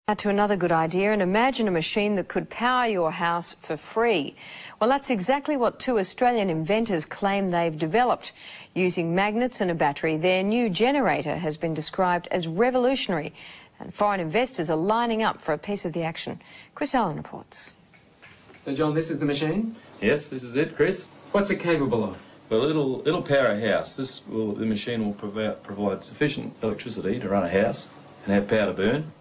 Now to another good idea, and imagine a machine that could power your house for free. Well, that's exactly what two Australian inventors claim they've developed. Using magnets and a battery, their new generator has been described as revolutionary, and foreign investors are lining up for a piece of the action. Chris Allen reports. So, John, this is the machine? Yes, this is it, Chris. What's it capable of? Well, it'll power a house. The machine will provide sufficient electricity to run a house and have power to burn.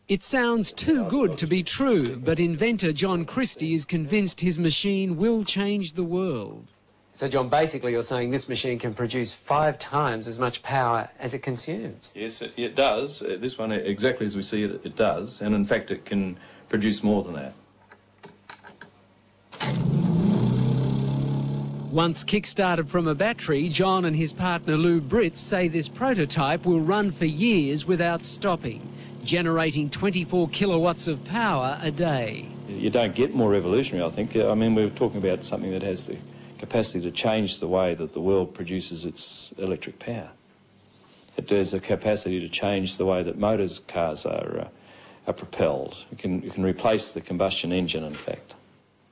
It sounds too good to be true, but inventor John Christie is convinced his machine will change the world. So, John, basically you're saying this machine can produce 5 times as much power as it consumes? Yes, it does. This one, exactly as we see it, it does. And in fact, it can produce more than that. Once kick-started from a battery, John and his partner Lou Britz say this prototype will run for years without stopping, generating 24 kilowatts of power a day. You don't get more revolutionary, I think. I mean, we're talking about something that has the capacity to change the way that the world produces its electric power. It has a capacity to change the way that cars are propelled. It can replace the combustion engine, in fact.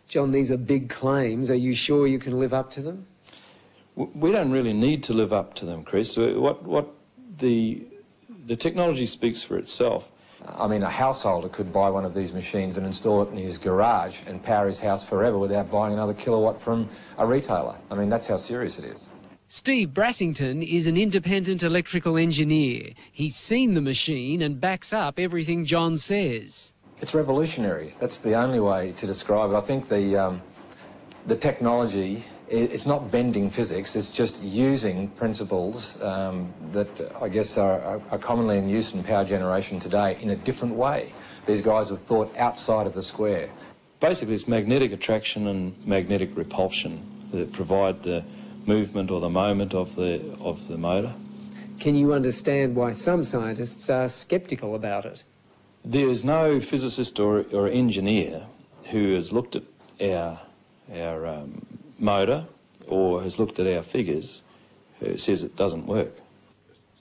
John, these are big claims. Are you sure you can live up to them? We don't really need to live up to them, Chris. The technology speaks for itself. I mean, a householder could buy one of these machines and install it in his garage and power his house forever without buying another kilowatt from a retailer. I mean, that's how serious it is. Steve Brassington is an independent electrical engineer. He's seen the machine and backs up everything John says. It's revolutionary. That's the only way to describe it. I think the technology, it's not bending physics, it's just using principles that I guess are commonly in use in power generation today in a different way. These guys have thought outside of the square. Basically, it's magnetic attraction and magnetic repulsion that provide the movement or the moment of the motor. Can you understand why some scientists are sceptical about it? There is no physicist or engineer who has looked at our motor or has looked at our figures who says it doesn't work.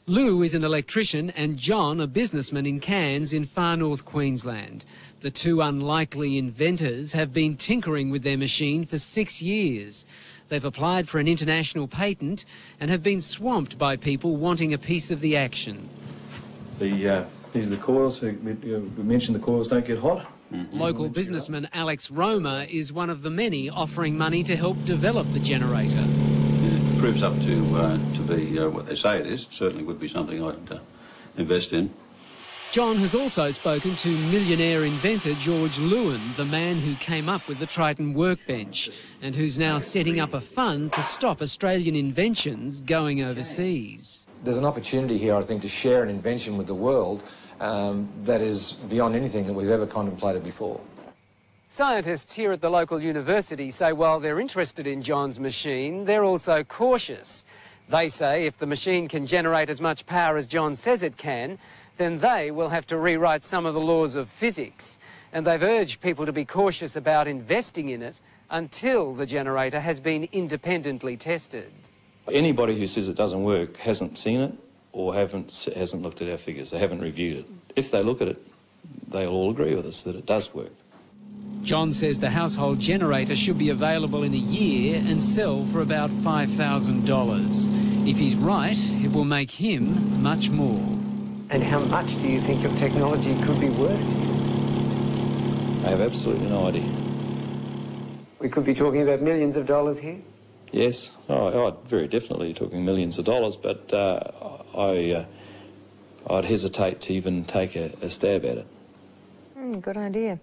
Lou is an electrician and John a businessman in Cairns in far north Queensland. The two unlikely inventors have been tinkering with their machine for 6 years. They've applied for an international patent and have been swamped by people wanting a piece of the action. These are the coils. We mentioned the coils don't get hot. Local businessman Alex Roma is one of the many offering money to help develop the generator. If it proves up to be what they say it is, it certainly would be something I'd invest in. John has also spoken to millionaire inventor George Lewin, the man who came up with the Triton workbench and who's now setting up a fund to stop Australian inventions going overseas. There's an opportunity here, I think, to share an invention with the world that is beyond anything that we've ever contemplated before. Scientists here at the local university say while they're interested in John's machine, they're also cautious. They say if the machine can generate as much power as John says it can, then they will have to rewrite some of the laws of physics. And they've urged people to be cautious about investing in it until the generator has been independently tested. Anybody who says it doesn't work hasn't seen it or hasn't looked at our figures. They haven't reviewed it. If they look at it, they'll all agree with us that it does work. John says the household generator should be available in a year and sell for about $5,000. If he's right, it will make him much more. And how much do you think your technology could be worth? I have absolutely no idea. We could be talking about millions of dollars here? Yes, I'd very definitely talking millions of dollars, but I'd hesitate to even take a stab at it. Good idea.